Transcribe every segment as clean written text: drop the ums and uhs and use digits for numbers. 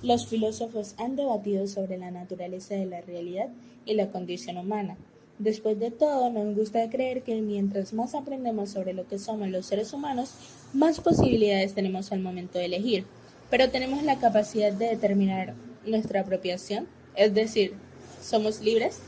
Los filósofos han debatido sobre la naturaleza de la realidad y la condición humana. Después de todo, nos gusta creer que mientras más aprendemos sobre lo que somos los seres humanos, más posibilidades tenemos al momento de elegir. Pero tenemos la capacidad de determinar nuestra apropiación, es decir, ¿somos libres?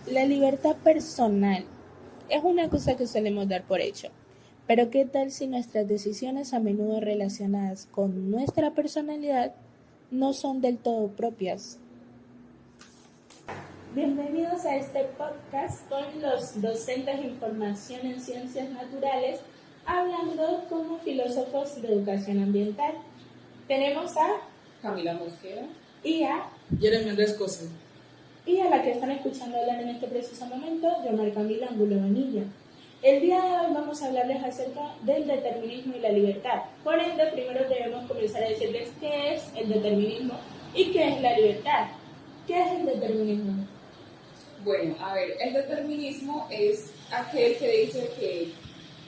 La libertad personal es una cosa que solemos dar por hecho. Pero ¿qué tal si nuestras decisiones a menudo relacionadas con nuestra personalidad no son del todo propias? Bienvenidos a este podcast con los docentes de información en ciencias naturales, hablando como filósofos de educación ambiental. Tenemos a Camila Mosquera y a Jeremy Andrés Cosio. y a la que están escuchando hablar en este preciso momento, Yomar Camila Angulo Bonilla. El día de hoy vamos a hablarles acerca del determinismo y la libertad. Por ende, primero debemos comenzar a decirles qué es el determinismo y qué es la libertad. ¿Qué es el determinismo? Bueno, a ver, el determinismo es aquel que dice que,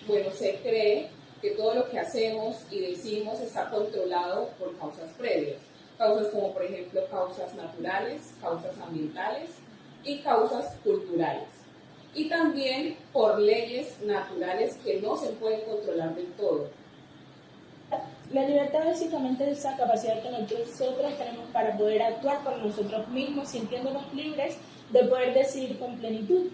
bueno, se cree que todo lo que hacemos y decimos está controlado por causas previas. Causas como, por ejemplo, causas naturales, causas ambientales y causas culturales. Y también por leyes naturales que no se pueden controlar del todo. La libertad básicamente es esa capacidad que nosotros tenemos para poder actuar por nosotros mismos, sintiéndonos libres de poder decidir con plenitud.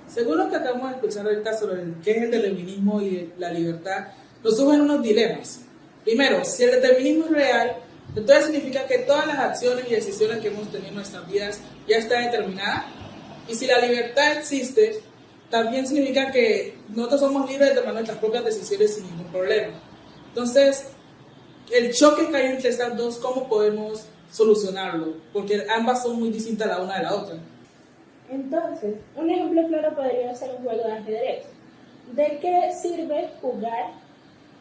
Según lo que acabamos de escuchar ahorita sobre qué es el determinismo y la libertad, nos surgen unos dilemas. Primero, si el determinismo es real, entonces significa que todas las acciones y decisiones que hemos tenido en nuestras vidas ya están determinadas. Y si la libertad existe, también significa que nosotros somos libres de tomar nuestras propias decisiones sin ningún problema. Entonces, el choque que hay entre estas dos, ¿cómo podemos solucionarlo? Porque ambas son muy distintas la una de la otra. Entonces, un ejemplo claro podría ser un juego de ajedrez. ¿De qué sirve jugar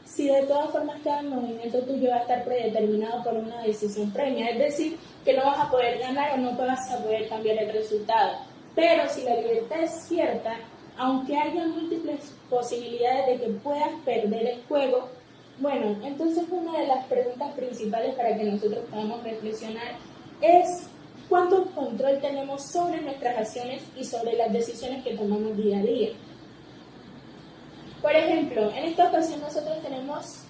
si de todas formas cada movimiento tuyo va a estar predeterminado por una decisión previa? Es decir, que no vas a poder ganar o no vas a poder cambiar el resultado. Pero si la libertad es cierta, aunque haya múltiples posibilidades de que puedas perder el juego, bueno, entonces una de las preguntas principales para que nosotros podamos reflexionar es ¿cuánto control tenemos sobre nuestras acciones y sobre las decisiones que tomamos día a día? Por ejemplo, en esta ocasión nosotros tenemos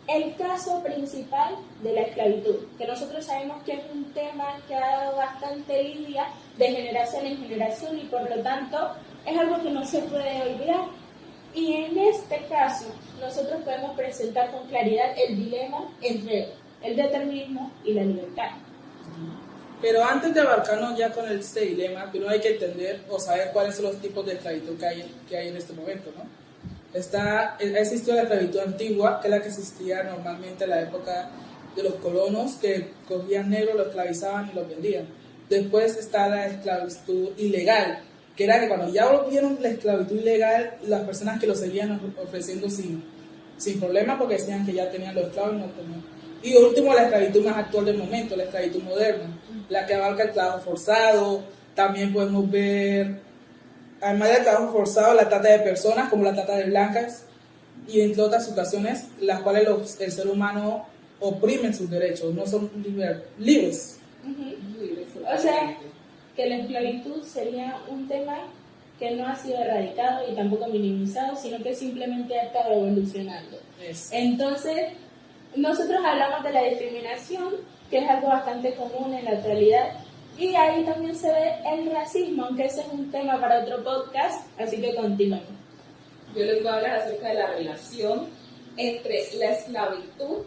el caso principal de la esclavitud, que nosotros sabemos que es un tema que ha dado bastante lidia de generación en generación y por lo tanto es algo que no se puede olvidar. Y en este caso nosotros podemos presentar con claridad el dilema entre el determinismo y la libertad. Pero antes de abarcarnos ya con este dilema, primero hay que entender o saber cuáles son los tipos de esclavitud que hay en este momento, ¿no? Existió la esclavitud antigua, que es la que existía normalmente en la época de los colonos, que cogían negros, los esclavizaban y los vendían. Después está la esclavitud ilegal, que era que cuando ya volvieron la esclavitud ilegal, las personas que lo seguían ofreciendo sin problema, porque decían que ya tenían los esclavos y no tenían. Y último, la esclavitud más actual del momento, la esclavitud moderna, la que abarca el trabajo forzado. También podemos ver, además del trabajo forzado, la trata de personas, como la trata de blancas, y entre otras situaciones, las cuales el ser humano oprimen sus derechos, no son libres. O sea, que la esclavitud sería un tema que no ha sido erradicado y tampoco minimizado, sino que simplemente ha estado evolucionando. Entonces, nosotros hablamos de la discriminación, que es algo bastante común en la actualidad, y ahí también se ve el racismo, aunque ese es un tema para otro podcast, así que continuemos. Yo les voy a hablar acerca de la relación entre la esclavitud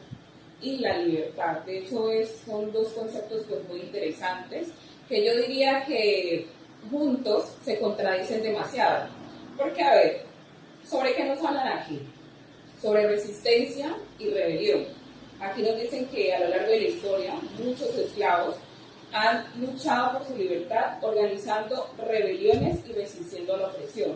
y la libertad. De hecho, son dos conceptos pues, muy interesantes, que yo diría que juntos se contradicen demasiado. Porque, a ver, ¿sobre qué nos hablan aquí? Sobre resistencia y rebelión. Aquí nos dicen que a lo largo de la historia muchos esclavos han luchado por su libertad organizando rebeliones y resistiendo a la opresión.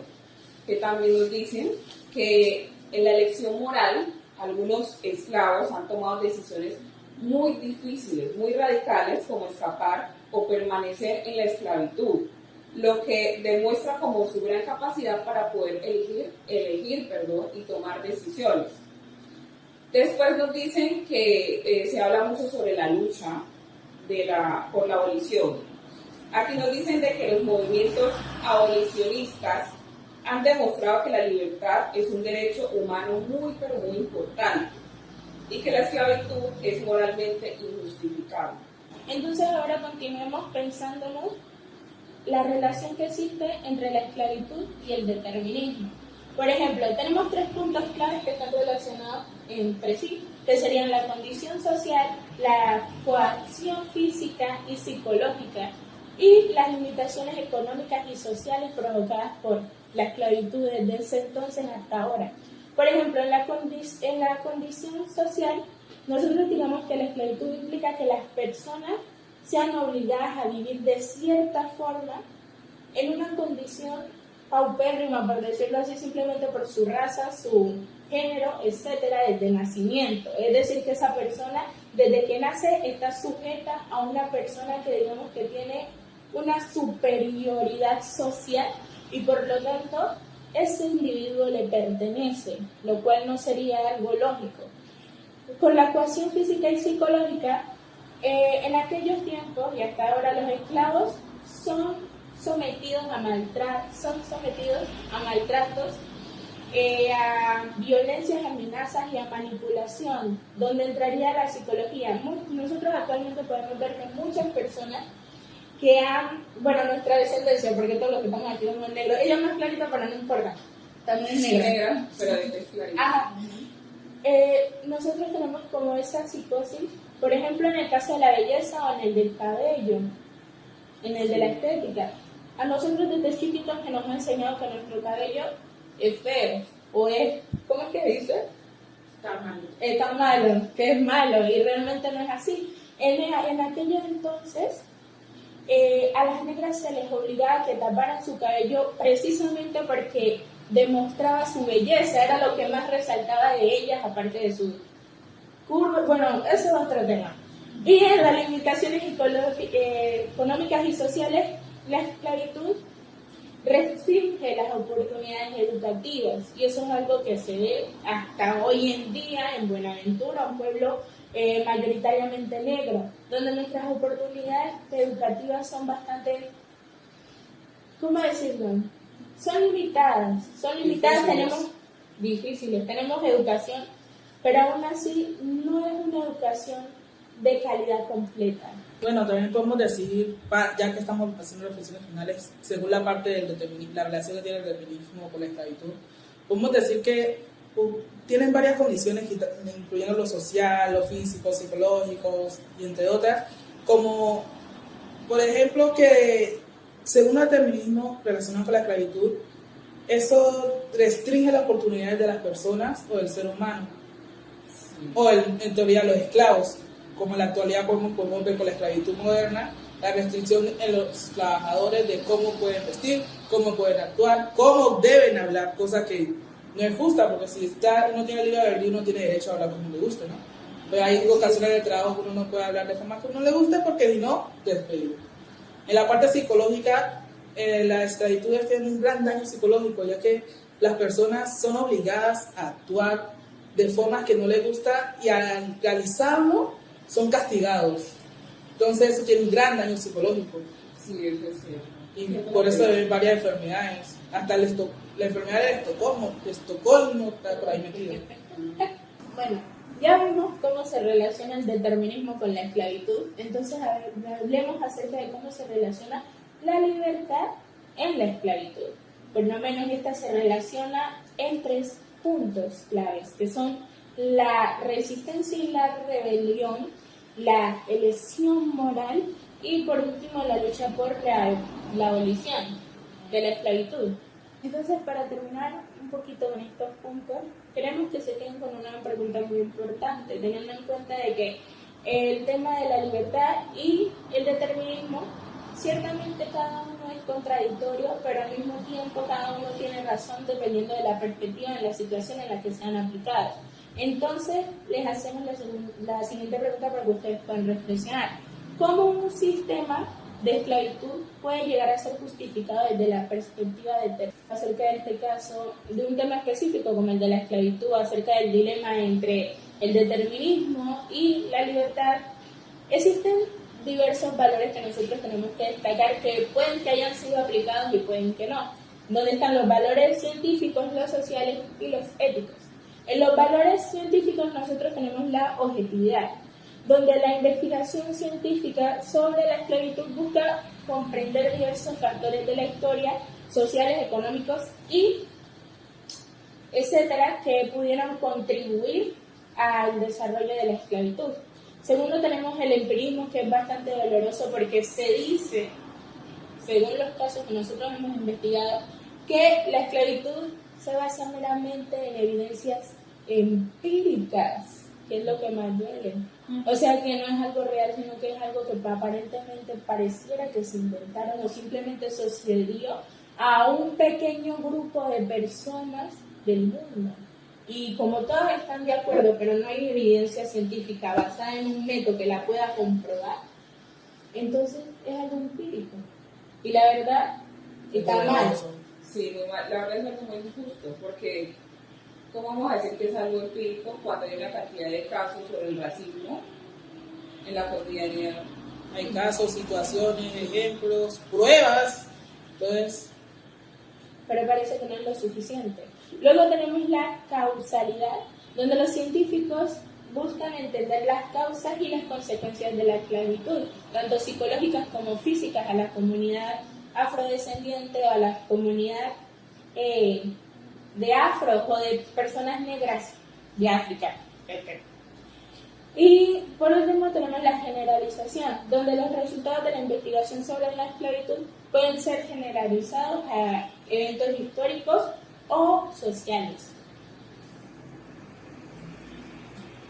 Que también nos dicen que en la elección moral algunos esclavos han tomado decisiones muy difíciles, muy radicales, como escapar o permanecer en la esclavitud, lo que demuestra como su gran capacidad para poder elegir y tomar decisiones. Después nos dicen que se habla mucho sobre la lucha por la abolición. Aquí nos dicen de que los movimientos abolicionistas han demostrado que la libertad es un derecho humano muy, pero muy importante y que la esclavitud es moralmente injustificable. Entonces ahora continuemos pensándonos la relación que existe entre la esclavitud y el determinismo. Por ejemplo, tenemos 3 puntos claves que están relacionados entre sí, que serían la condición social, la coacción física y psicológica y las limitaciones económicas y sociales provocadas por la esclavitud desde ese entonces hasta ahora. Por ejemplo, en la condición social, nosotros digamos que la esclavitud implica que las personas sean obligadas a vivir de cierta forma en una condición paupérrima, por decirlo así, simplemente por su raza, su género, etcétera, desde nacimiento. Es decir, que esa persona, desde que nace, está sujeta a una persona que digamos que tiene una superioridad social y por lo tanto ese individuo le pertenece, lo cual no sería algo lógico. Con la coacción física y psicológica, en aquellos tiempos y hasta ahora los esclavos son sometidos a maltratos, a violencias, amenazas y a manipulación, donde entraría la psicología. Nosotros actualmente podemos ver que muchas personas que nuestra descendencia, porque todos los que estamos aquí somos negros, ella es más clarita pero no importa, también es negra, pero es clarita. Ajá. Nosotros tenemos como esa psicosis, por ejemplo en el caso de la belleza o en el del cabello, en el de la estética. A nosotros desde chiquitos que nos han enseñado que nuestro cabello es feo, o es, ¿cómo es que dice? Está malo, que es malo, y realmente no es así. En aquellos entonces, a las negras se les obligaba a que taparan su cabello precisamente porque demostraba su belleza, era lo que más resaltaba de ellas, aparte de su curva. Bueno, eso es otro tema. Y en las limitaciones económicas y sociales, la esclavitud restringe las oportunidades educativas, y eso es algo que se ve hasta hoy en día en Buenaventura, un pueblo mayoritariamente negro, donde nuestras oportunidades educativas son bastante, ¿cómo decirlo? Son limitadas, tenemos educación, pero aún así no es una educación de calidad completa. Bueno, también podemos decir, ya que estamos haciendo reflexiones finales, según la parte del determinismo, la relación que tiene el determinismo con la esclavitud, podemos decir que tienen varias condiciones, incluyendo lo social, lo físico, psicológicos, y entre otras, como, por ejemplo, que según el determinismo relacionado con la esclavitud, eso restringe las oportunidades de las personas o del ser humano, o en teoría los esclavos, como en la actualidad podemos ver con la esclavitud moderna, la restricción en los trabajadores de cómo pueden vestir, cómo pueden actuar, cómo deben hablar, cosa que no es justa, porque si uno tiene libre albedrío, uno tiene derecho a hablar como le guste, ¿no? Pero hay ocasiones de trabajo que uno no puede hablar de forma que uno le guste, porque si no, despedido. En la parte psicológica, la esclavitud tiene un gran daño psicológico, ya que las personas son obligadas a actuar de formas que no les gusta y al realizarlo son castigados. Entonces eso tiene un gran daño psicológico. Sí, eso es cierto. Y por eso hay varias enfermedades. Hasta la enfermedad de Estocolmo está por ahí metida. Bueno, ya vimos cómo se relaciona el determinismo con la esclavitud. Entonces hablemos acerca de cómo se relaciona la libertad en la esclavitud. Por lo menos esta se relaciona en 3 puntos claves, que son la resistencia y la rebelión, la elección moral y por último la lucha por la abolición de la esclavitud. Entonces, para terminar un poquito con estos puntos, queremos que se queden con una pregunta muy importante, teniendo en cuenta de que el tema de la libertad y el determinismo, ciertamente cada uno es contradictorio, pero al mismo tiempo cada uno tiene razón dependiendo de la perspectiva y la situación en la que sean aplicados. Entonces, les hacemos la siguiente pregunta para que ustedes puedan reflexionar. ¿Cómo un sistema de esclavitud puede llegar a ser justificado desde la perspectiva acerca de este caso, de un tema específico como el de la esclavitud, acerca del dilema entre el determinismo y la libertad, existen diversos valores que nosotros tenemos que destacar que pueden que hayan sido aplicados y pueden que no. Donde están los valores científicos, los sociales y los éticos. En los valores científicos nosotros tenemos la objetividad, donde la investigación científica sobre la esclavitud busca comprender diversos factores de la historia, sociales, económicos y etcétera, que pudieran contribuir al desarrollo de la esclavitud. Segundo, tenemos el empirismo, que es bastante doloroso porque se dice, según los casos que nosotros hemos investigado, que la esclavitud se basa meramente en evidencias empíricas, que es lo que más duele. O sea, que no es algo real, sino que es algo que aparentemente pareciera que se inventaron o simplemente sucedió a un pequeño grupo de personas del mundo. Y como todos están de acuerdo, pero no hay evidencia científica basada en un método que la pueda comprobar, entonces es algo empírico. Y la verdad está mal. Sí, muy mal. La verdad es algo muy injusto, porque ¿cómo vamos a decir que es algo empírico cuando hay una cantidad de casos sobre el racismo en la cotidianidad? Hay casos, situaciones, ejemplos, pruebas. Entonces, Pero parece que no es lo suficiente. Luego tenemos la causalidad, donde los científicos buscan entender las causas y las consecuencias de la esclavitud, tanto psicológicas como físicas, a la comunidad afrodescendiente o a la comunidad de afros o de personas negras de África. Y por último tenemos la generalización, donde los resultados de la investigación sobre la esclavitud pueden ser generalizados a eventos históricos o sociales.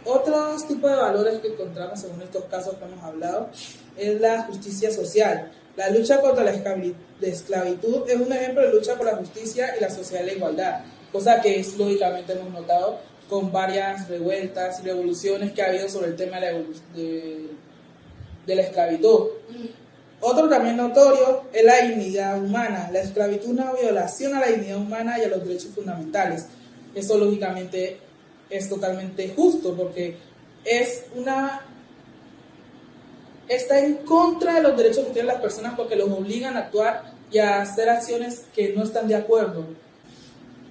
otros tipos de valores que encontramos según estos casos que hemos hablado es la justicia social. La lucha contra la esclavitud es un ejemplo de lucha por la justicia y la sociedad de la igualdad, cosa que es lógicamente hemos notado con varias revueltas y revoluciones que ha habido sobre el tema de la esclavitud. Otro también notorio es la dignidad humana. La esclavitud es una violación a la dignidad humana y a los derechos fundamentales. Eso lógicamente es totalmente justo porque está en contra de los derechos que tienen las personas porque los obligan a actuar y a hacer acciones que no están de acuerdo.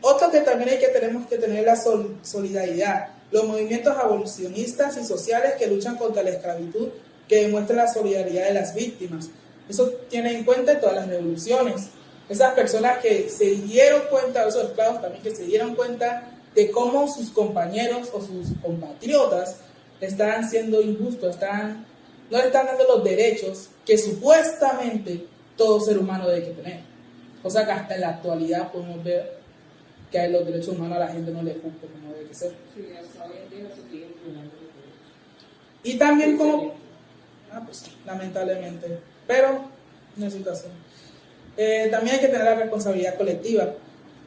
Otro que también tenemos que tener es la solidaridad. Los movimientos abolicionistas y sociales que luchan contra la esclavitud, que demuestran la solidaridad de las víctimas. Eso tiene en cuenta en todas las revoluciones. Esas personas que se dieron cuenta, esos esclavos también que se dieron cuenta de cómo sus compañeros o sus compatriotas están siendo injustos, no le están dando los derechos que supuestamente todo ser humano debe tener. O sea que hasta en la actualidad podemos ver que a los derechos humanos a la gente no le cumple como debe ser. Sí, hasta hoy en día se siguen violando los derechos. Y también como... pues lamentablemente, pero una situación. También hay que tener la responsabilidad colectiva.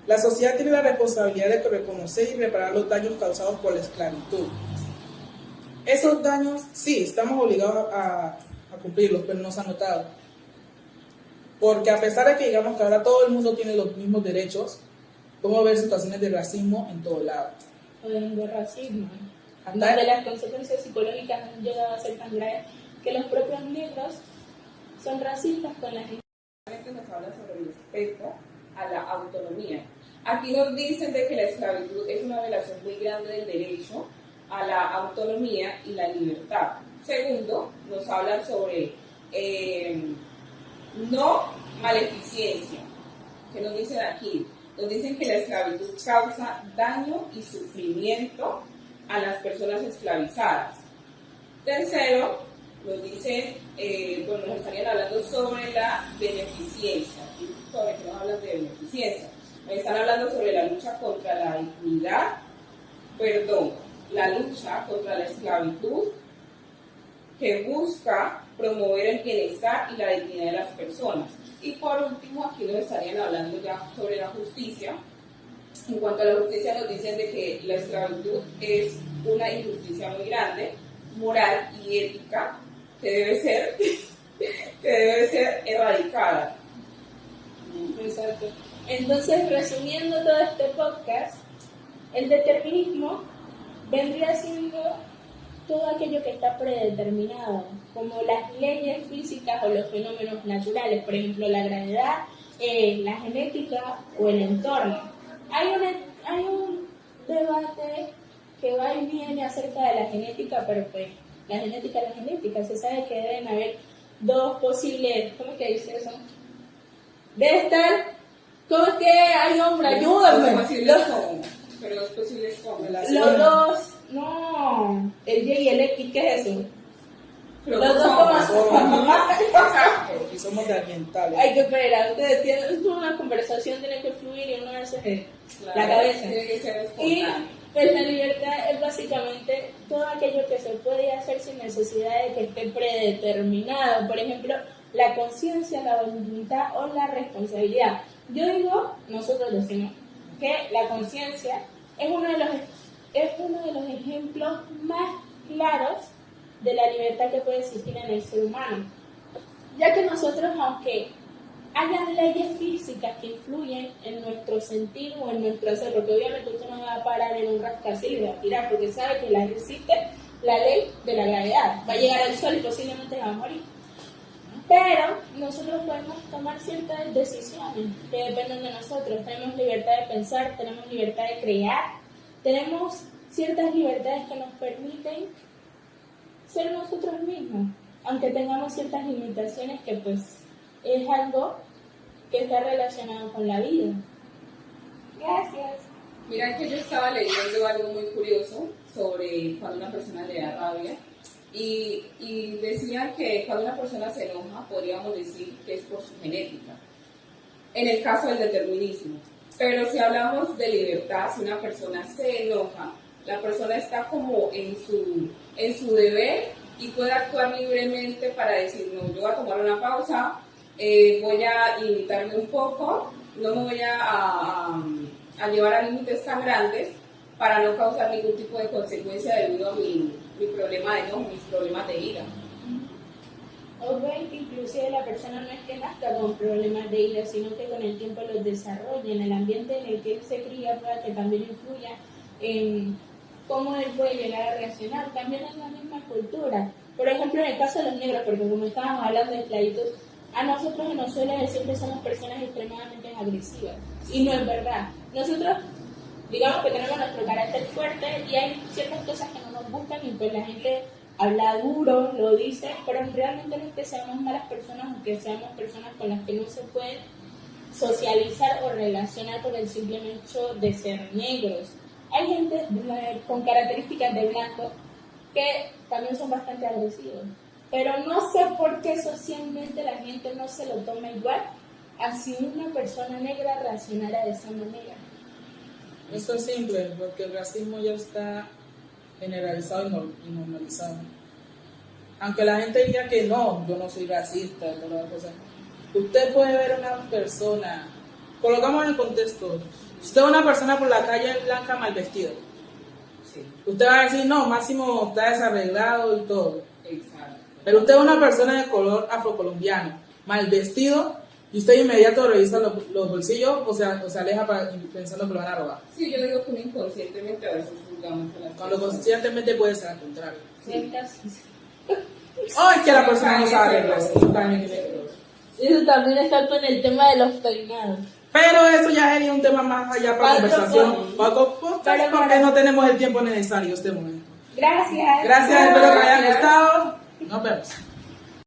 La sociedad tiene la responsabilidad de reconocer y reparar los daños causados por la esclavitud. Esos daños, sí, estamos obligados a cumplirlos, pero no se han notado. Porque a pesar de que digamos que ahora todo el mundo tiene los mismos derechos, podemos ver situaciones de racismo en todo lado. O de racismo, donde las consecuencias psicológicas han llegado a ser tan graves que los propios negros son racistas con la gente. Nos habla sobre el respeto a la autonomía. Aquí nos dicen de que la esclavitud es una violación muy grande del derecho a la autonomía y la libertad. Segundo, nos habla sobre no maleficencia. ¿Qué nos dicen aquí? Nos dicen que la esclavitud causa daño y sufrimiento a las personas esclavizadas. Tercero, nos dicen, nos estarían hablando sobre la beneficencia. ¿Sobre qué nos hablan de beneficencia? Nos están hablando sobre la lucha contra la la lucha contra la esclavitud que busca promover el bienestar y la dignidad de las personas. Y por último, aquí nos estarían hablando ya sobre la justicia. En cuanto a la justicia, nos dicen de que la esclavitud es una injusticia muy grande, moral y ética, que debe ser erradicada. Exacto. Entonces, resumiendo todo este podcast, el determinismo vendría siendo todo aquello que está predeterminado, como las leyes físicas o los fenómenos naturales, por ejemplo, la gravedad, la genética o el entorno. Hay un debate que va y viene acerca de la genética, pero pues la genética, se sabe que deben haber dos posibles, ¿cómo es que dice eso? Debe estar, ¿cómo es que hay hombre? Ayúdame. Pero dos posibles como. Los dos, no, el Y y el X, ¿qué es eso? Los dos Exacto, y somos de ambientales. Hay que esperar, ustedes tienen una conversación, tiene que fluir y uno hace la cabeza. Tiene que ser Y espontáneo. pues la libertad es básicamente todo aquello que se puede hacer sin necesidad de que esté predeterminado. Por ejemplo, la conciencia, la voluntad o la responsabilidad. Yo digo, nosotros decimos, que la conciencia es uno de los ejemplos más claros de la libertad que puede existir en el ser humano. Ya que nosotros, aunque hayan leyes físicas que influyen en nuestro sentir o en nuestro hacer, porque obviamente usted no va a parar en un rascacielo y va a tirar, porque sabe que existe la ley de la gravedad. Va a llegar al sol y posiblemente va a morir. Pero nosotros podemos tomar ciertas decisiones que dependen de nosotros. Tenemos libertad de pensar, tenemos libertad de crear, tenemos ciertas libertades que nos permiten ser nosotros mismos, aunque tengamos ciertas limitaciones que pues es algo que está relacionado con la vida. Gracias. Mira que yo estaba leyendo algo muy curioso sobre cuando una persona le da rabia y decía que cuando una persona se enoja podríamos decir que es por su genética, en el caso del determinismo. Pero si hablamos de libertad, si una persona se enoja, la persona está como en su deber y puede actuar libremente para decir, no, yo voy a tomar una pausa, voy a limitarme un poco, no me voy a llevar a límites tan grandes para no causar ningún tipo de consecuencia debido a mi problema de enojo, mis problemas de ira. O ven que inclusive la persona no es que nazca con problemas de ira, sino que con el tiempo los desarrolla, en el ambiente en el que él se cría, para que también influya en cómo él puede llegar a reaccionar, también en la misma cultura. Por ejemplo, en el caso de los negros, porque como estábamos hablando de esclavitud, a nosotros se nos suele decir que somos personas extremadamente agresivas, y no es verdad. Nosotros, digamos que tenemos nuestro carácter fuerte y hay ciertas cosas que no nos gustan y pues la gente habla duro, lo dice, pero realmente no es que seamos malas personas o que seamos personas con las que no se puede socializar o relacionar por el simple hecho de ser negros. Hay gente con características de blanco que también son bastante agresivos, pero no sé por qué socialmente la gente no se lo toma igual a si una persona negra reaccionara de esa manera. Esto es simple, porque el racismo ya está generalizado y normalizado. Aunque la gente diga que no, yo no soy racista, todas las cosas. Usted puede ver a una persona, colocamos en el contexto, usted ve una persona por la calle blanca mal vestido. Sí, Usted va a decir, no, Máximo está desarreglado y todo. exacto. Pero usted ve una persona de color afrocolombiano mal vestido y usted inmediato revisa los bolsillos o se aleja pensando que lo van a robar. Sí, yo digo que uno inconscientemente a veces juzgamos a las Cuando personas. conscientemente puede ser al contrario. Sí. Oh, es que la persona no sabe arreglarse. Eso también tiene que ver. Eso también está con el tema de los peinados. Pero eso ya sería un tema más allá para Otro conversación. Pero Porque no tenemos el tiempo necesario en este momento. Gracias. Gracias, espero que les haya gustado. Nos vemos.